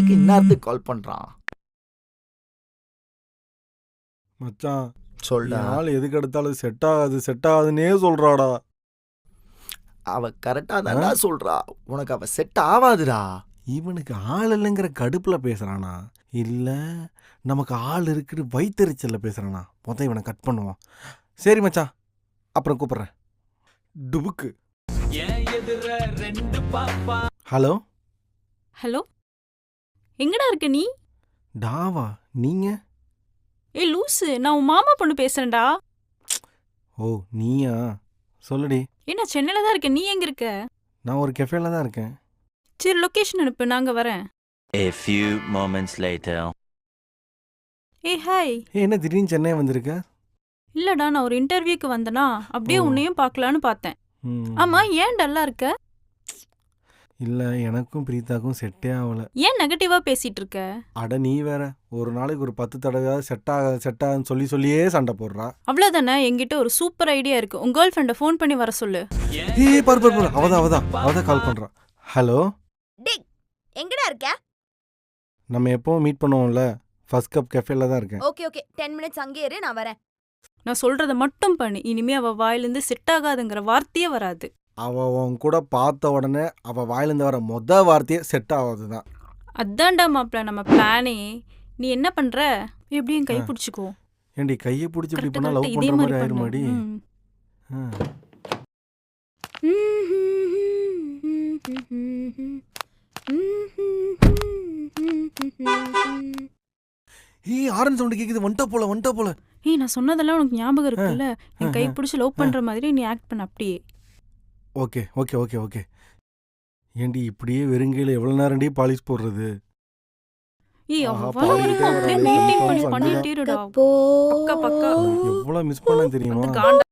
எதுக்கு இந்நேரத்துக்கு கால் பண்றான்? மச்சான் சொல்டா. ஆள் எதுக்கு எடுத்தாலும் செட் ஆகாதுன்னே சொல்றாடா. அவ கரெக்டா தான்டா சொல்றா. உனக்கு அவ செட் ஆவாதுடா. இவனுக்கு ஆள் இல்லைங்கிற கடுப்புல பேசுறானா இல்ல நமக்கு ஆள் இருக்குன்னு வைத்தறிச்சல்ல பேசுறானா? மொத்தம் இவனை கட் பண்ணுவான். சரி மச்சான், அப்புறம் கூப்பிடுறேன். டுபுக்கு. ஹலோ ஹலோ, எங்கடா இருக்க நீ? டாவா நீங்க? ஏய் லூசு, நான் உன் மாமா பொண்ணு பேசுறேன்டா. ஓ நீயா? சொல்லுடி. ஏன்னா சென்னையில தான் இருக்க, நீ எங்க இருக்க? நான் ஒரு கெஃபேல தான் இருக்கேன். சரி லொகேஷன் அனுப்பு, நாங்க வரேன். A few moments later. ஏய் ஹாய். என்ன திடீர்னு சென்னை வந்திருக்க? இல்லடா, நான் ஒரு இன்டர்வியூக்கு வந்தனா, அப்படியே ஓ. உன்னையும் பார்க்கலான்னு பார்த்தேன். ம். ஆமா, ஏன் டல்லா இருக்க? இல்ல எனக்கும் பிரீத்தாக்கும் செட்டே ஆகல. ஏன் நெகட்டிவா பேசிட்டு இருக்க? அட நீ வேற, ஒரு நாளைக்கு ஒரு 10 தடவை செட் ஆகுன்னு சொல்லியே சண்டை போடுறா. அவ்வளவுதானே, என்கிட்ட ஒரு சூப்பர் ஐடியா இருக்கு. உன் கேர்ள் ஃப்ரெண்டை ஃபோன் பண்ணி வர சொல்லு. ஏய் பாரு அவதான் கால் பண்றா. ஹலோ, டேய் எங்கடா இருக்க? நம்ம எப்பவும் மீட் பண்ணுவோம்ல, ஃபர்ஸ்ட் கப் கெஃபேல தான் இருக்கேன். ஓகே 10 மினிட்ஸ் அங்கே இரு, நான் வரேன். நான் சொல்றத மட்டும் பண்ணு. இனிமே அவ வாயிலிருந்து செட் ஆகாதுங்கிற வார்த்தையே வராது. அவ உன் கூட பார்த்த உடனே அவ வாயிலிருந்து வர வார்த்தையே செட் ஆகாதுதான். அதான்டா மாப்ள நம்ம பிளானே. நீ என்ன பண்ற? எப்படி என் கை பிடிச்சிக்கோ. ஏண்டி கையை பிடிச்சி இப்படி பண்ணா கரெக்டா லவ் இதே பண்ற மாதிரி மாதிரி பண்ணு. ஆயிருமாடி? ஏய் ஆரன் சவுண்ட் கேக்குது. வந்துட்டா போல. ஏய், நான் சொன்னதெல்லாம் உனக்கு ஞாபகம் இருக்குல்ல? என் கை பிடிச்சி லவ் பண்ற மாதிரி நீ ஆக்ட் பண்ண அப்படியே. ஓகே. ஏண்டி இப்படியே வெறுங்கையில எவ்வளவு நேரம்டி பாலிஷ் போடுறது? ஏய், ஆஹா, அவ வரைக்கும் பாடிட்டே அப்படியே வராளே, மெயின்டைன் confirm பண்ணிட்டே இருடா. போ பக்கா எவ்வளவு மிஸ் பண்ண தெரியுமா? அந்த காண்ட